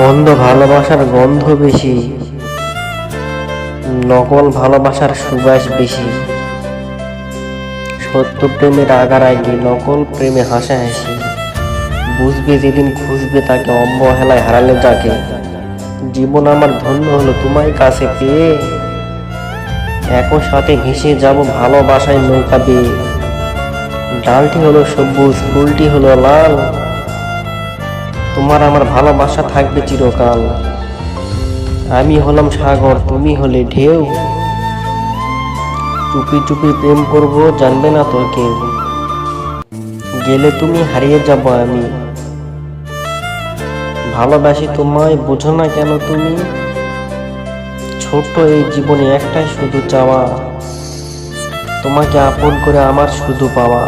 অন্ধ ভালোবাসার গন্ধ বেশি, নকল ভালোবাসার সুবাস বেশি। সত্য প্রেমে রাগারাগি, নকল প্রেমে হাসাহাসি। বুঝবে যেদিন খুঁজবে তাকে, অবহেলায় হারালে যাকে। জীবন আমার ধন্য হলো তোমায় কাছে পেয়ে, একই সাথে ভেসে যাব ভালোবাসায় নৌকা বেয়ে। ডালটি হলো সবুজ, ফুলটি হলো লাল, তোমার আমার ভালোবাসা থাকবে চিরকাল। আমি হলাম সাগর, তুমি হলে ঢেউ, চুপি চুপি প্রেম করব, জানবে না তো কেউ। গেলে তুমি, হারিয়ে যাব আমি। ভালোবাসি তোমায়, বোঝো না কেন তুমি। ছোট্ট এই জীবনে একটাই শুধু চাওয়া, তোমাকে আপন করে আমার শুধু পাওয়া।